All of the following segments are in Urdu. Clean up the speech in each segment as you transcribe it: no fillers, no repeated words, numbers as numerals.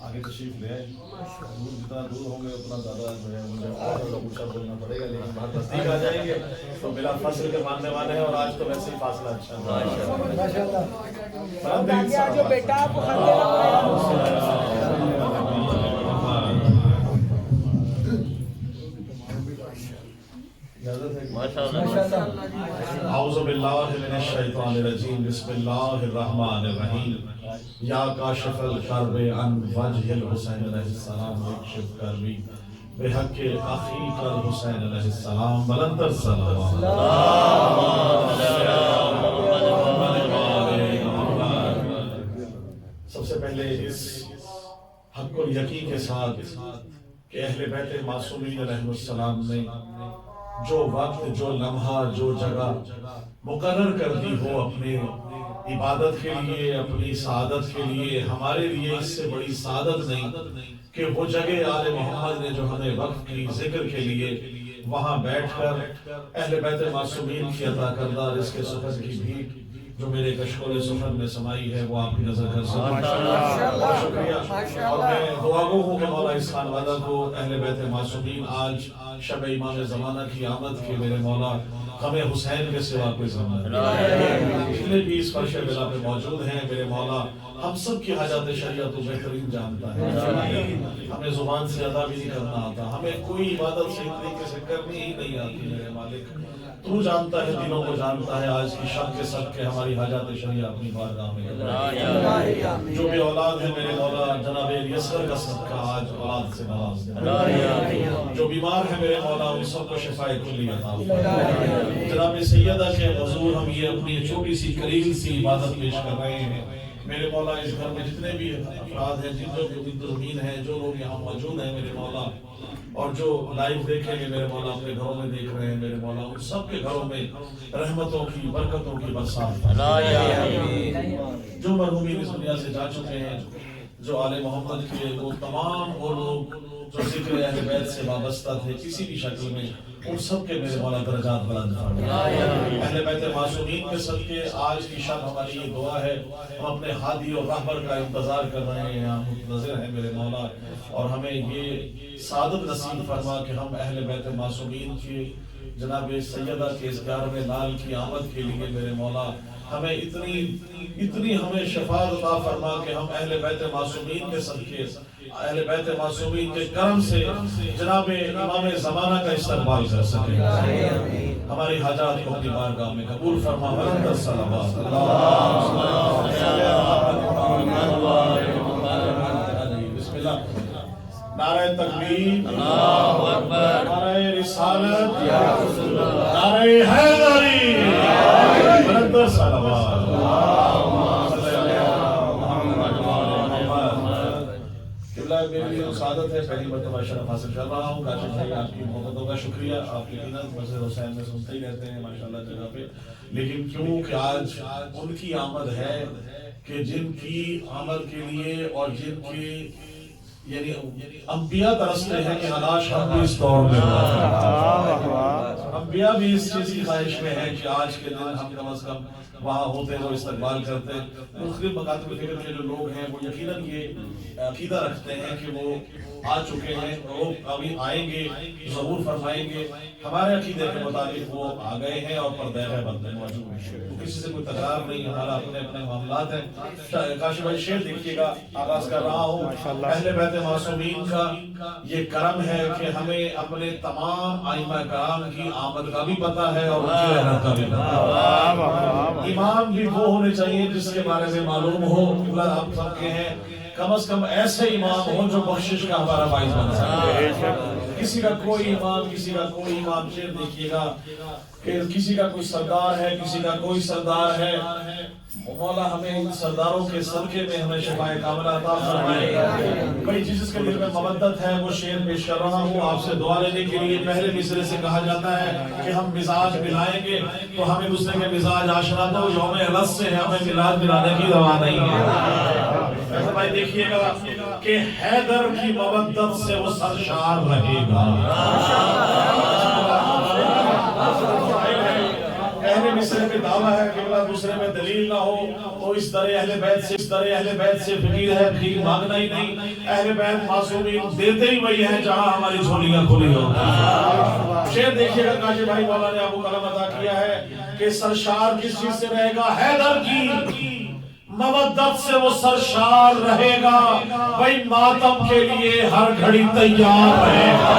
آگے تشریف لے آئے. جتنا دور ہوں گے اتنا زیادہ جو ہے مجھے اور اونچا بولنا پڑے گا، لیکن بہت نزدیک آ جائیں گے تو بلا فصل کے ماننے والے ہیں. اور آج تو ویسے ہی فاصلہ اچھا ہے. بیٹا اعوذ باللہ من الشیطان الرجیم. بسم اللہ الرحمن الرحیم. یا کاشف الکرب عن وجہ الحسین علیہ السلام اکشف کربی بحق اخیک الحسین علیہ السلام. بلندر صلوات. سب سے پہلے اس حق الیقین کے ساتھ کہ اہل بیت معصومین علیہ السلام نے جو وقت، جو لمحہ، جو جگہ مقرر کر دی ہو اپنے عبادت کے لیے، اپنی سعادت کے لیے، ہمارے لیے اس سے بڑی سعادت نہیں کہ وہ جگہ آل محمد نے جو ہمیں وقف کی ذکر کے لیے وہاں بیٹھ کر اہل بیت معصومین کی عطا کردہ رزق سفر کی بھیک جو میرے کشکول سفر میں سمائی ہے وہ آپ کی نظر کر سکتا. بہت شکریہ. اور میں دعا گو ہوں کہ مولا اس خان والدہ کو اہل بیت معصومین آج شب امام زمانہ کی آمد کے میرے مولا ہمیں حسین کے سوا کوئی زمانہ جتنے بھی اس فرش بلا پہ موجود ہیں میرے مولا ہم سب کی حاجات شریعت تو بہترین جانتا ہے. ہمیں زبان سے ادا بھی نہیں کرنا آتا، ہمیں کوئی عبادت صحیح طریقے سے کرنی ہی نہیں آتی. میرے مالک تو جانتا ہے، دلوں کو جانتا ہے. آج کی شب کے سب کے ہماری حاجات شریعت اپنی بارگاہ میں جو بھی اولاد ہے میرے مولا جناب یسر کا صدقہ آج اولاد سے نواز دے. جو بیمار ہے میرے مولا ان سب کو شفاء کلی عطا فرما. جناب سیدہ کے حضور ہم یہ اپنی چھوٹی سی قلیل سی عبادت پیش کر رہے ہیں میرے مولا. اس گھر میں جتنے بھی افراد ہیں، جن جو منتظمین ہیں، جو لوگ یہاں موجود ہیں میرے مولا، اور جو لائیو دیکھیں گے میرے مولا، اپنے گھروں میں دیکھ رہے ہیں میرے مولا، ان سب کے گھروں میں رحمتوں کی، برکتوں کی برسات. جو مرحومین اس دنیا سے جا چکے ہیں، جو آل محمد کے وہ تمام وہ لوگ جو ذکر اہل بیت سے وابستہ تھے کسی بھی شکل میں، ان سب کے میرے مولا درجات بلند فرما. اہل بیت معصومین کے صدقے آج کی شب ہماری یہ دعا ہے. ہم اپنے ہادی اور رہبر کا انتظار کر رہے ہیں، ہم منتظر ہیں میرے مولا، اور ہمیں یہ سعادت نصیب فرما کہ ہم اہل بیت معصومین کی جناب سیدہ کے اس 11ویں لال کی آمد کے لیے میرے مولا ہمیں اتنی ہمیں شفاعت عطا فرما کہ ہم اہل بیت معصومین کے صدقے، اہل بیت معصومین کے کرم سے جناب امام زمانہ کا استقبال کر سکیں. ہماری حاجات کو اپنی بارگاہ میں قبول فرما. بلندر صلوات. بسم اللہ. نعرہ تکبیر، اللہ اکبر، نعرہ رسالت، یا رسول اللہ، نعرہ حیدری، بلندر صلوات. میری سعادت ہے پہلی مرتبہ شرف حاصل کر رہا ہوں. کاشف بھائی آپ کی محبتوں کا شکریہ. آپ کی قینت مسجد حسین میں سنتے ہی رہتے ہیں ماشاءاللہ جگہ پہ، لیکن کیوں کہ آج ان کی آمد ہے کہ جن کی آمد کے لیے اور جن کی یعنی انبیاء ترستے ہیں کہ کاش ہم بھی اس دور میں انبیاء بھی اس چیز کی خواہش میں ہیں کہ آج کے دن ہم کم از کم وہاں ہوتے وہ استقبال کرتے. مختلف مکاتب فکر کے جو لوگ ہیں وہ یقیناً یہ عقیدہ رکھتے ہیں کہ وہ آ چکے ہیں، وہ ابھی آئیں گے، ظہور فرمائیں گے. ہمارے عقیدے کے مطابق وہ آ گئے ہیں اور پردہ غیبت میں موجود ہیں. کسی سے کوئی تکرار نہیں، ہمارا اپنے اپنے معاملات ہیں. کاشف بھائی شعر دیکھیے گا آغاز کر رہا ہوں. اہل بیت معصومین کا یہ کرم ہے کہ ہمیں اپنے تمام ائمہ کرام کی آمد کا بھی پتہ ہے اور ان کی رحمت کا بھی پتہ ہے. امام بھی وہ ہونے چاہیے جس کے بارے میں معلوم ہو. آپ سب کے ہیں کم از کم ایسے امام ہوں جو بخشش کا ہمارا باعث بن سکے. کسی کا کوئی امام شعر دیکھیے گا کہ کسی کا کوئی سردار ہے، کسی کا کوئی سردار ہے. مولا ہمیں ان سرداروں کے صدقے میں ہمیں شفاء کاملہ عطا فرمائے. بھائی جس کے دل میں مودت ہے وہ شعر پیش کر رہا ہوں آپ سے دعا لینے کے لیے. پہلے مصرے سے کہا جاتا ہے کہ ہم مزاج ملائیں گے تو ہمیں دوسرے کے مزاج آشنا تو یوم الس سے ہمیں ملاد ملانے کی دوا نہیں ہے. بھائی دیکھیے گا کہ حیدر کی مودت سے وہ سرشار رہے گا. پہلے مصرے میں دعویٰ ہے قبلہ، دوسرے میں دلیل نہ ہو تو اس طرح اہل بیت سے فقیر ہے، فقیر مانگنا ہی نہیں. اہل بیت معصومین دیتے ہی وہی ہیں جہاں ہماری جھولیاں کھلی ہو. شعر دیکھیے گا کاشف بھائی مولا نے ابو قلم عطا کیا ہے کہ سرشار کس چیز سے رہے گا؟ حیدر کی مودت سے وہ سرشار رہے گا، بھائی ماتم کے لیے ہر گھڑی تیار رہے گا.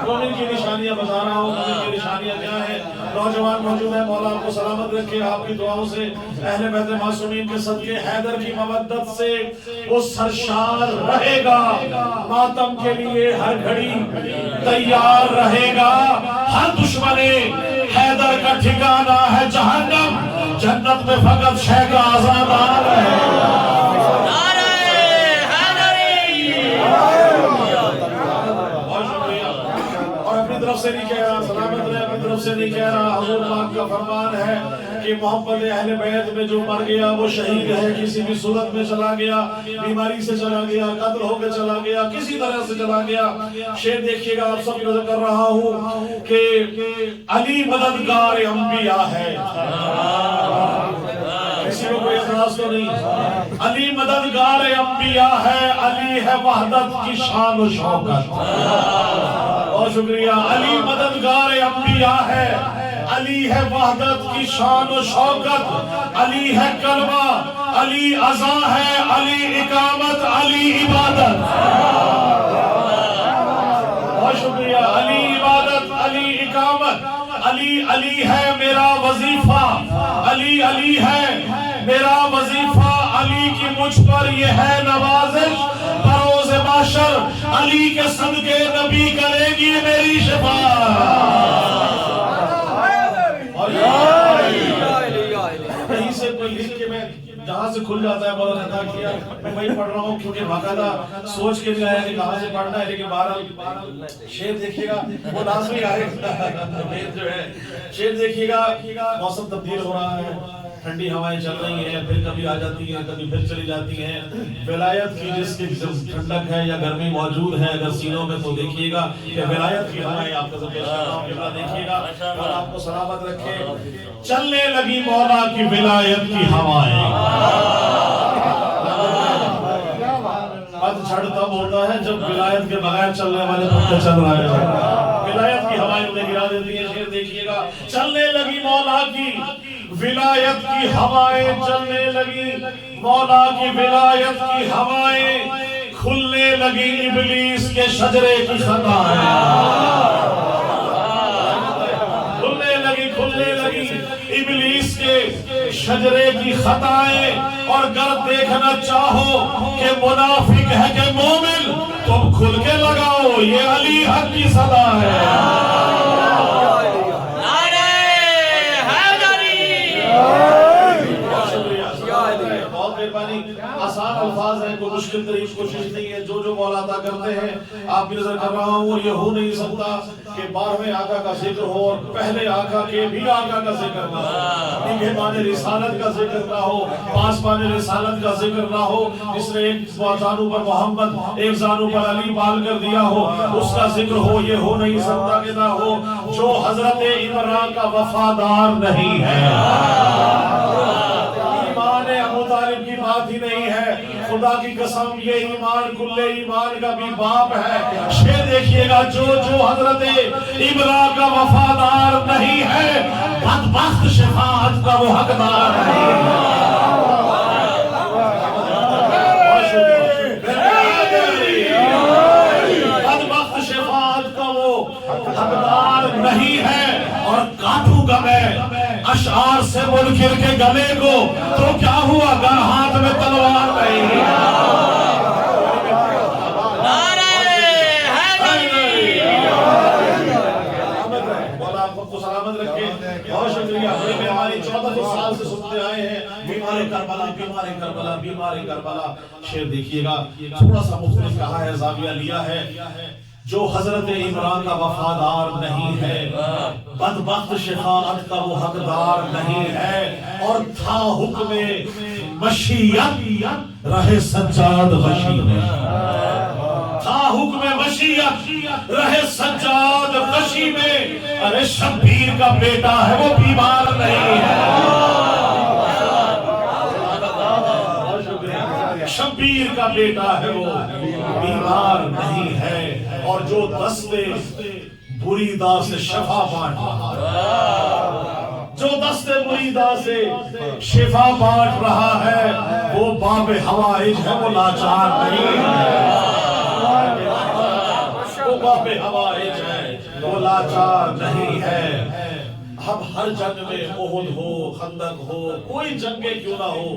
مومن کی نشانیاں بتا رہا ہوں، مومن کی نشانیاں کیا ہیں؟ نوجوان موجود ہے، مولا آپ کو سلامت رکھے، آپ کی دعاؤں سے اہل بیت معصومین کے صدقے حیدر کی مودت سے وہ سرشار رہے گا، ماتم کے لیے ہر گھڑی تیار رہے گا. ہر دشمن حیدر کا ٹھکانہ ہے جہنم، جنت میں فقط شیخ آزادار ہے. طرف سے نہیں کہہ رہا، سلامت رہے، اپنی طرف سے نہیں کہہ رہا. حضور پاک کا فرمان ہے کہ محمد اہل بیت میں جو مر گیا وہ شہید ہے، کسی بھی صورت میں چلا گیا، بیماری سے چلا گیا، قتل ہو کے چلا گیا، کسی طرح سے چلا گیا. شعر دیکھیے گا، آپ سب کی نظر کر رہا ہوں کہ علی مددگار انبیاء ہے. کسی کو کوئی اعتراض تو نہیں؟ علی مددگار انبیاء ہے، علی ہے وحدت کی شان و شوکت. بہت شکریہ. علی مددگار انبیاء ہے، علی ہے وحدت کی شان و شوکت، علی ہے کلمہ، علی عزا ہے، علی اقامت، علی عبادت. بہت شکریہ. علی عبادت، علی اقامت، علی ہے میرا وظیفہ، علی ہے میرا وظیفہ، علی کی مجھ پر یہ ہے نوازش، بروز محشر علی کے صدقے نبی کرے گی میری شفاعت. کہیں سے کوئی لکھ کے میں جہاں سے کھل جاتا ہے مولا نے عطا کیا، میں وہی پڑھ رہا ہوں کیونکہ باقاعدہ سوچ کے نہیں آیا کہ کہاں سے پڑھنا ہے. لیکن بہرحال شعر دیکھیے گا، وہ لازمی آئے جو ہے. شعر دیکھیے گا، موسم تبدیل ہو رہا ہے، ٹھنڈی ہوائیں چل رہی ہیں، پھر کبھی آ جاتی ہیں، کبھی پھر چلی جاتی ہیں. ولایت کی جس کی ٹھنڈک ہے یا گرمی موجود ہے اگر سینوں میں، تو دیکھیے گا کہ ولایت کی ہوائیں آپ کو پیش کر رہا ہوں. قبلہ دیکھیے گا اور آپ کو سلامت رکھے. چلنے لگی مولا کی ولایت کی ہوائیں. پتجھڑ تب ہوتا ہے جب ولایت کے بغیر چلنے والے پتے چل رہے ہیں. ولایت کی ہوائیں انہیں گرا دیتی ہیں. شعر دیکھیے گا، چلنے لگی مولا کی ولایت کی ہوائیں، چلنے لگی مولا کی ولایت کی ہوائیں، کھلنے لگی ابلیس کے شجرے کی خطائیں. کھلنے لگی ابلیس کے شجرے کی خطائیں. اور گر دیکھنا چاہو کہ منافق ہے کہ مومن، تم کھل کے لگاؤ، یہ علی حق کی صدا ہے. آسان الفاظ ہیں، کوئی مشکل ترین کوشش نہیں ہے. جو مولا عطا کرتے ہیں آپ کی نظر کر رہا ہوں. اور یہ ہو نہیں سکتا کہ 12ویں آقا کا ذکر ہو اور پہلے آقا کے بھی آقا کا ذکر نہ ہو، نگہبان رسالت کا ذکر نہ ہو، پاسبان رسالت کا ذکر نہ ہو. جس نے ایک زانو پر محمد، ایک زانو پر علی پال کر دیا ہو، اس کا ذکر ہو. یہ ہو نہیں سکتا کہ نہ ہو. جو حضرت عمران کا وفادار نہیں ہے، ابو طالب کی بات ہی نہیں ہے. خدا کی قسم یہ ایمان کل ایمان کا بھی باپ ہے. شعر دیکھیے گا، جو حضرت ابراہیم کا وفادار نہیں ہے، بدبخت شفاعت کا وہ حقدار نہیں ہے. بدبخت شفاعت کا وہ حقدار نہیں ہے. اور کاٹوں گا میں اشعار سے منکر کے گلے کو، تو کیا ہوا اگر ہاتھ میں تلوار نہیں. مولا آپ کو سلامت رکھے. بہت شکریہ. ہماری 14 سال سے سنتے آئے ہیں، بیمار کربلا، بیمار کربلا، بیمار کربلا. شعر دیکھیے گا، تھوڑا سا مختلف کہا ہے، زاویہ لیا ہے. جو حضرت عمران کا وفادار نہیں ہے، بدبخت شفاعت کا وہ حقدار نہیں ہے. اور تھا حکم مشیت رہے سجاد غشی میں، تھا حکم مشیت رہے سجاد کشی میں، ارے شبیر کا بیٹا ہے وہ بیمار نہیں ہے، شبیر کا بیٹا ہے وہ بیمار نہیں ہے، اور جو دستے بریدہ سے شفا بانٹ رہا ہے، جو دستے بریدہ سے شفا بانٹ رہا ہے، وہ باب حوائج ہے، وہ لاچار نہیں ہے، وہ باب حوائج ہے، وہ لاچار نہیں ہے۔ ہم ہر جنگ میں احد ہو، خندق ہو، کوئی جنگیں کیوں نہ ہو،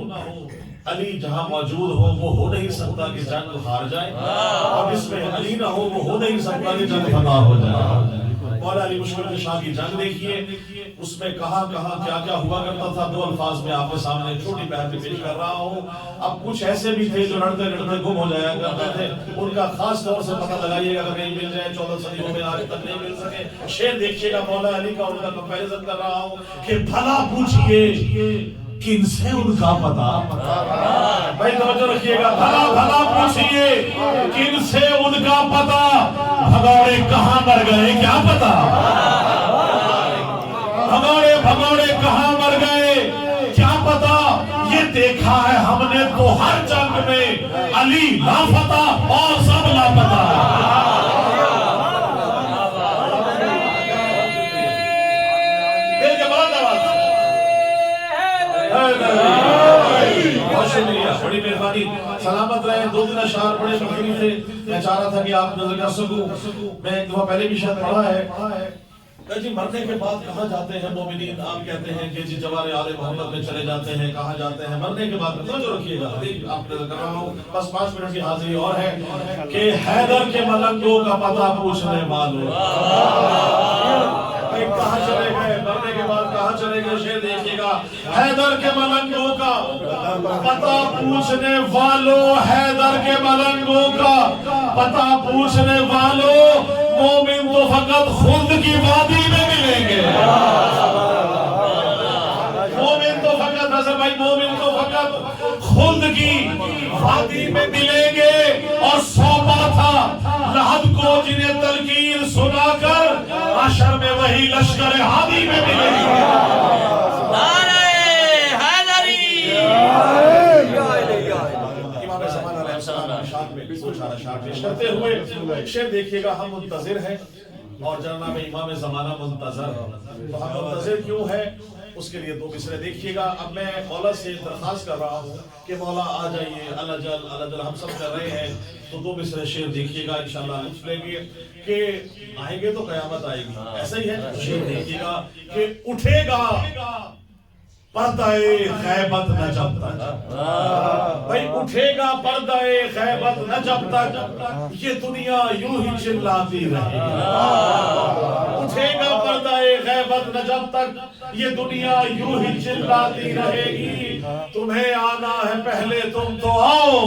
علی جہاں موجود ہو وہ ہو نہیں سکتا کہ جنگ ہار جائے، اور جس میں علی نہ ہو وہ ہو نہیں سکتا کہ جنگ فتح ہو جائے۔ مولا علی مشکل کشا کی جنگ دیکھیے، اس میں کہاں کہاں کیا کیا ہوا کرتا تھا، دو الفاظ میں آپ کے سامنے چھوٹی بہت پیش کر رہا ہوں۔ اب کچھ ایسے بھی تھے جو لڑتے لڑتے گم ہو جایا کرتے تھے، ان کا خاص طور سے پتہ لگائیے گا، اگر کہیں مل جائے 14 صدیوں میں آج تک نہیں مل سکے۔ شعر دیکھیے گا مولا علی کا، ان کا کمپیریزن کر رہا ہوں کہ بھلا پوچھئے کن سے ان کا پتا، بھائی توجہ رکھیے گا، بھلا بھلا پوچھئے کن سے ان کا پتا، بھگوڑے کہاں مر گئے کیا پتا، بھگوڑے بھگوڑے کہاں مر گئے کیا پتا، یہ دیکھا ہے ہم نے تو ہر جنگ میں علی لاپتا اور سب لاپتا۔ بہت شکریہ، بڑی مہربانی، سلامت رہے۔ دو دن اشعار بڑے مختلف تھے، میں چاہ رہا تھا کہ آپ نظر کر سکوں، میں ایک دفعہ پہلے بھی شاید پڑھا ہے جی، مرنے کے بعد کہاں جاتے ہیں مومنین، آپ کہتے ہیں کہ جی جوار آل محمد میں چلے جاتے ہیں، کہاں جاتے ہیں مرنے کے بعد، توجہ رکھیے گا، آپ نظر کر رہا ہوں، بس 5 منٹ کی حاضری اور ہے کہ حیدر کے ملنگوں کا پتہ پوچھنے والوں، کہاں چلے گئے مرنے کے بعد، کہاں چلے گئے، شعر دیکھیے گا، حیدر کے ملنگوں کا پتہ پوچھنے والوں، حیدر کے ملنگوں کا پتہ پوچھنے والوں، مومن تو فقط خلد کی وادی میں ملیں گے، مومن تو فقط حضرت بھائی، مومن تو فقط خلد کی وادی میں ملیں گے، اور سونپا تھا لحد کو جنہیں تلقین سنا کر عشر میں وہی لشکر ہادی میں ملیں گے۔ نعرہ حیدری، امام زمان علیہ السلام کی شان میں کچھ اشعار پیش کرتے ہوئے شعر دیکھیے گا، ہم منتظر ہیں اور جناب امام زمانہ منتظر، تو ہم منتظر کیوں ہے اس کے لیے 2 مصرے دیکھیے گا۔ اب میں مولا سے درخواست کر رہا ہوں کہ مولا آ جائیے، اللہ جل اللہ جل، ہم سب کر رہے ہیں، تو 2 مصرے شعر دیکھیے گا، انشاءاللہ لطف لیں گے کہ آئیں گے تو قیامت آئے گی، ایسا ہی ہے، شعر دیکھیے گا کہ اٹھے گا پردہ غیبت نہ جب تک، بھائی اٹھے گا پردہ غیبت نہ جب تک، یہ دنیا یوں ہی چلاتی رہے گی، اٹھے گا پردہ غیبت نہ جب تک، یہ دنیا یوں ہی چلاتی رہے گی، تمہیں آنا ہے پہلے تم تو آؤ،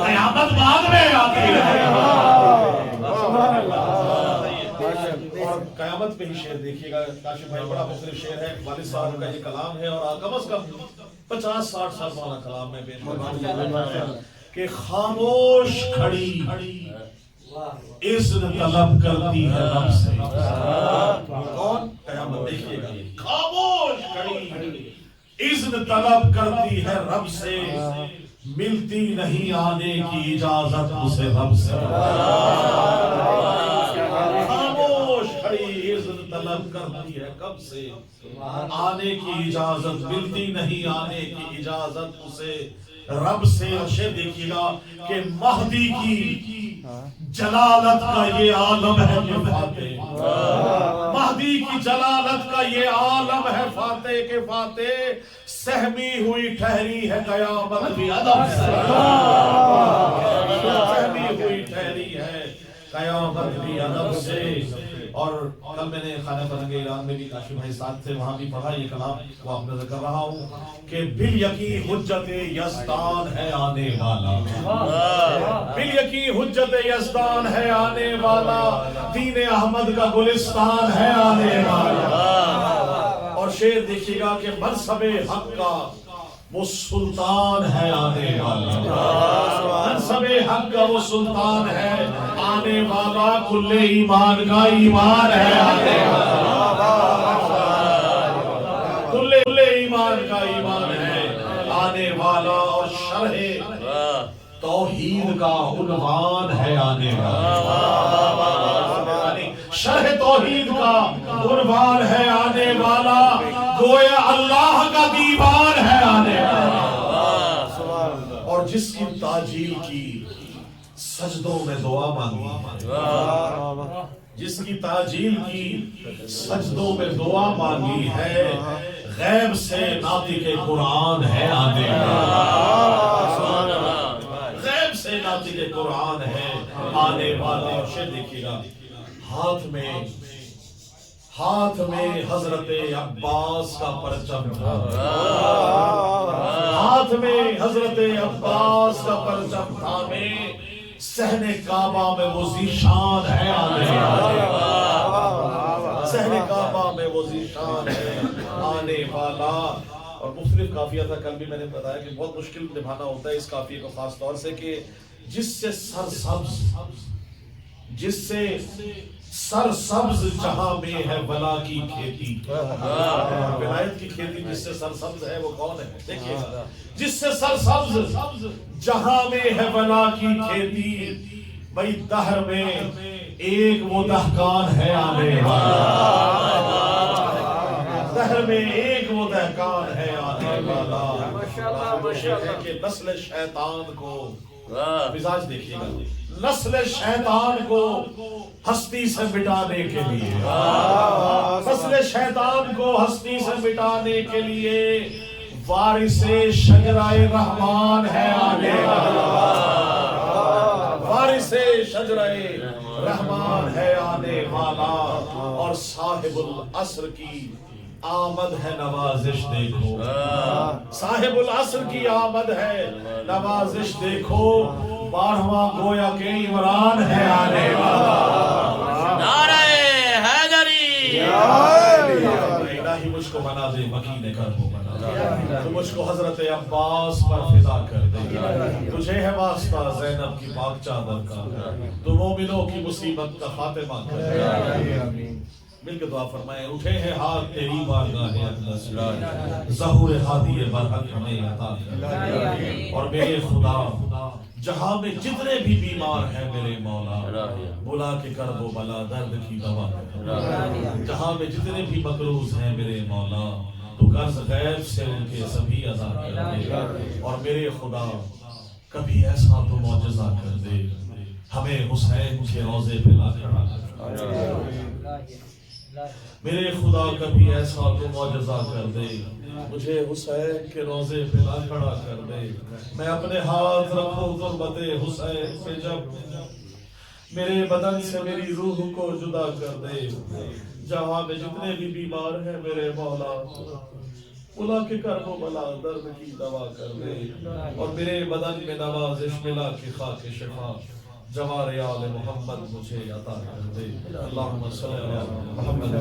قیامت بعد میں آتی رہے گی۔ اور قیامت پہ ہی شعر دیکھیے گا، کاشف بھائی بڑا مختلف شعر ہے، والد صاحب کا یہ کلام ہے، اور کم از کم 50-60 سال پرانا کلام میں پیش کرتا ہوں کہ خاموش کھڑی اذن طلب کرتی ہے رب سے، کون؟ قیامت دیکھیے گا، خاموش کھڑی اذن طلب کرتی ہے رب سے، ملتی نہیں آنے کی اجازت اسے رب سے، طلب کرتی ہے کب سے، آنے کی اجازت ملتی نہیں، آنے کی اجازت اسے رب سے۔ اور شعر دیکھیے گا کہ مہدی کی جلالت کا یہ عالم ہے کہ فاتح، مہدی کی جلالت کا یہ عالم ہے فاتح کے فاتح، سہمی ہوئی ٹھہری ہے قیامت بھی ادب سے، سہمی ہوئی ٹھہری ہے قیامت بھی ادب سے۔ اور کل میں نے خانہ فرنگ ایران میں بھی کاشف بھائی ساتھ تھے، وہاں بھی پڑھا یہ کلام، وہ آپ نظر کر رہا ہوں کہ بالیقین حجت یزدان ہے آنے والا، بالیقین حجت یزدان ہے آنے والا، دین احمد کا گلستان ہے آنے والا۔ اور شعر دیکھیے گا کہ منصب حق کا وہ سلطان ہے آنے والا، منصب حق کا وہ سلطان ہے آنے والا، کل ایمان کا ایمان ہے آنے والا، کل ایمان کا ایمان ہے آنے والا، اور شرح توحید کا عنوان ہے آنے والا، شرح توحید کا عنوان ہے آنے والا، گویا اللہ کا دیوان ہے آنے والا، اور جس کی تاجیل کی سجدوں میں دعا مانگی، جس کی تاجیل کی سجدوں میں دعا مانگی ہے، غیب سے ناطق قرآن ہے آنے والا، غیب سے ناطق قرآن ہے آنے والا۔ اور دیکھیے گا ہاتھ میں حضرت عباس کا پرچم تھا، ہاتھ میں حضرت عباس کا پرچم تھا، میں صحن کعبہ میں وہ ذیشان ہے آنے والا، صحن کعبہ میں وہ ذیشان ہے آنے والا۔ اور مختلف قافیہ تھا، کل بھی میں نے بتایا کہ بہت مشکل نبھانا ہوتا ہے اس قافیے کو، خاص طور سے کہ جس سے سرسبز جہاں میں ہے بلا کی کھیتی، ولایت کی کھیتی جس سے سرسبز ہے وہ کون ہے؟ دیکھیے جس سے سرسبز جہاں میں ہے بلا کی کھیتی، بھئی دہر میں ایک وہ دہقان ہے آنے والا، دہر میں ایک وہ دہقان ہے آنے والا، ہے کہ نسل شیطان کو، مزاج دیکھیے گا، نسل شیطان کو ہستی سے مٹانے کے لیے، نسل شیطان کو ہستی سے مٹانے کے لیے وارث شجرہ رحمان ہے آنے والا، وارث شجرہ رحمان ہے آنے والا، اور صاحب العصر کی آمد ہے نوازش دیکھو، صاحب العصر کی آمد ہے نوازش دیکھو، 12واں گویا کہ عمران ہے آنے والا، نعرہ حیدری، الہی مجھ کو بنا دے مکین کرب بنا دے، تو مجھ کو حضرت عباس پر فدا کر دے، تجھے ہے واسطہ زینب کی پاک چادر کا، تو مومنوں کی مصیبت کا خاتمہ کر دے، مل کے دعا فرمائے، اٹھے ہیں ہاتھ تیری بارگاہ اقدس، ظہور ہادی برحق ہمیں عطا کر، اور میرے خدا جہاں میں جتنے بھی بیمار ہیں میرے مولا، بلا کے کرب و بلا درد کی دوا کر، جہاں میں جتنے بھی مقروض ہیں میرے مولا، تو قرض غیب سے ان کے سبھی ادا کر دے، اور میرے خدا کبھی ایسا تو معجزہ کر دے، ہمیں حسین کے روضے پہ لا کھڑا کر، میرے خدا کبھی ایسا تو معجزہ کر دے، مجھے حسین کے روضے پہ لا کھڑا کر دے، میں اپنے ہاتھ رکھوں تربت حسین پہ، جب میرے بدن سے میری روح کو جدا کر دے، جہاں میں جتنے بھی بیمار ہیں میرے مولا، بلا کے کرب و بلا درد کی دوا کر دے، اور میرے بدن میں نوازش ملا کے خاک شفا جوار آل محمد مجھے عطا کر دے، اللہم صلی اللہ محمد